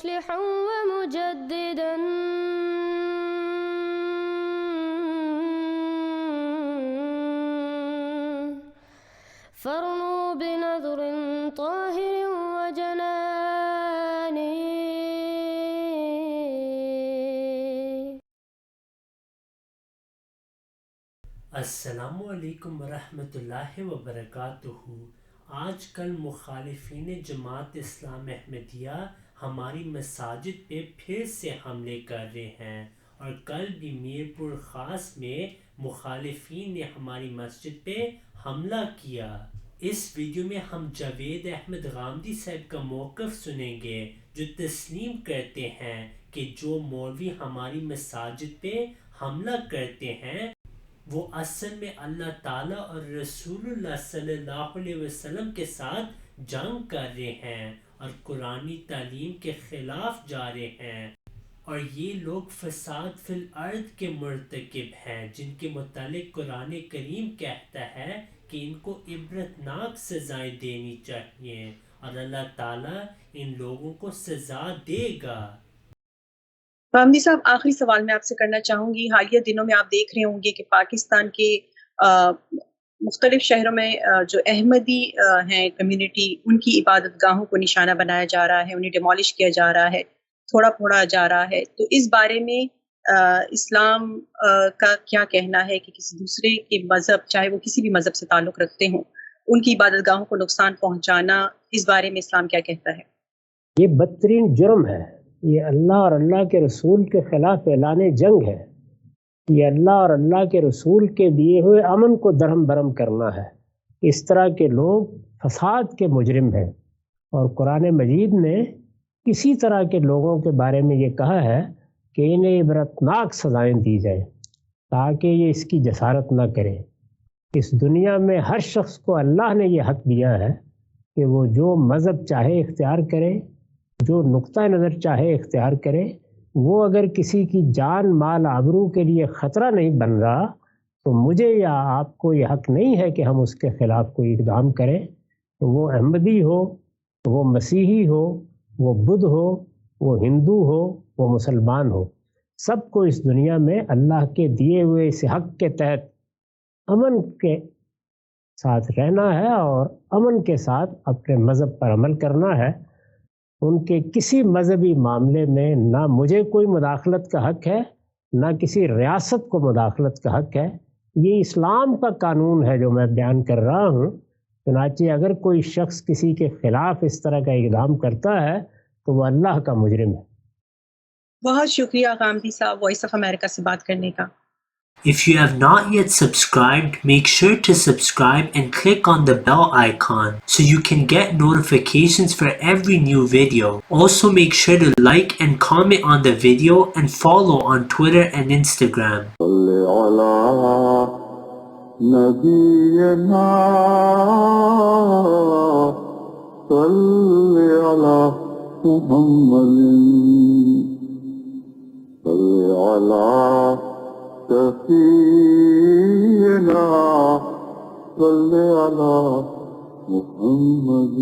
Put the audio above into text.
مصلحا ومجددا فارنوا بنظر طاهر وجنان. السلام علیکم ورحمۃ اللہ وبرکاتہ. آج کل مخالفین جماعت اسلام احمدیہ ہماری مساجد پہ پھر سے حملے کر رہے ہیں، اور کل بھی میرپور خاص میں مخالفین نے ہماری مسجد پہ حملہ کیا. اس ویڈیو میں ہم جاوید احمد غامدی صاحب کا موقف سنیں گے، جو تسلیم کرتے ہیں کہ جو مولوی ہماری مساجد پہ حملہ کرتے ہیں وہ اصل میں اللہ تعالیٰ اور رسول اللہ صلی اللہ علیہ وسلم کے ساتھ جنگ کر رہے ہیں اور قرآنی تعلیم کے خلاف جا رہے ہیں، اور یہ لوگ فساد فی الارض کے مرتکب ہیں، جن کے متعلق قرآن کریم کہتا ہے کہ ان کو عبرتناک سزائیں دینی چاہیے، اور اللہ تعالیٰ ان لوگوں کو سزا دے گا. غامدی صاحب، آخری سوال میں آپ سے کرنا چاہوں گی. حالیہ دنوں میں آپ دیکھ رہے ہوں گے کہ پاکستان کے مختلف شہروں میں جو احمدی ہیں کمیونٹی، ان کی عبادت گاہوں کو نشانہ بنایا جا رہا ہے، انہیں ڈیمولش کیا جا رہا ہے، تھوڑا پھوڑا جا رہا ہے. تو اس بارے میں اسلام کا کیا کہنا ہے کہ کسی دوسرے کے مذہب، چاہے وہ کسی بھی مذہب سے تعلق رکھتے ہوں، ان کی عبادت گاہوں کو نقصان پہنچانا، اس بارے میں اسلام کیا کہتا ہے؟ یہ بدترین جرم ہے. یہ اللہ اور اللہ کے رسول کے خلاف اعلان جنگ ہے. یہ اللہ اور اللہ کے رسول کے دیے ہوئے امن کو درہم برہم کرنا ہے. اس طرح کے لوگ فساد کے مجرم ہیں، اور قرآن مجید نے کسی طرح کے لوگوں کے بارے میں یہ کہا ہے کہ انہیں عبرتناک سزائیں دی جائیں تاکہ یہ اس کی جسارت نہ کریں. اس دنیا میں ہر شخص کو اللہ نے یہ حق دیا ہے کہ وہ جو مذہب چاہے اختیار کرے، جو نقطہ نظر چاہے اختیار کرے. وہ اگر کسی کی جان مال آبرو کے لیے خطرہ نہیں بن رہا تو مجھے یا آپ کو یہ حق نہیں ہے کہ ہم اس کے خلاف کوئی اقدام کریں. تو وہ احمدی ہو، وہ مسیحی ہو، وہ بدھ ہو، وہ ہندو ہو، وہ مسلمان ہو، سب کو اس دنیا میں اللہ کے دیے ہوئے اس حق کے تحت امن کے ساتھ رہنا ہے اور امن کے ساتھ اپنے مذہب پر عمل کرنا ہے. ان کے کسی مذہبی معاملے میں نہ مجھے کوئی مداخلت کا حق ہے، نہ کسی ریاست کو مداخلت کا حق ہے. یہ اسلام کا قانون ہے جو میں بیان کر رہا ہوں. چنانچہ اگر کوئی شخص کسی کے خلاف اس طرح کا اقدام کرتا ہے تو وہ اللہ کا مجرم ہے. بہت شکریہ غامدی صاحب، وائس آف امریکہ سے بات کرنے کا. If you have not yet subscribed, make sure to subscribe and click on the bell icon so you can get notifications for every new video. Also make sure to like and comment on the video and follow on Twitter and Instagram. سفينا صل على محمد.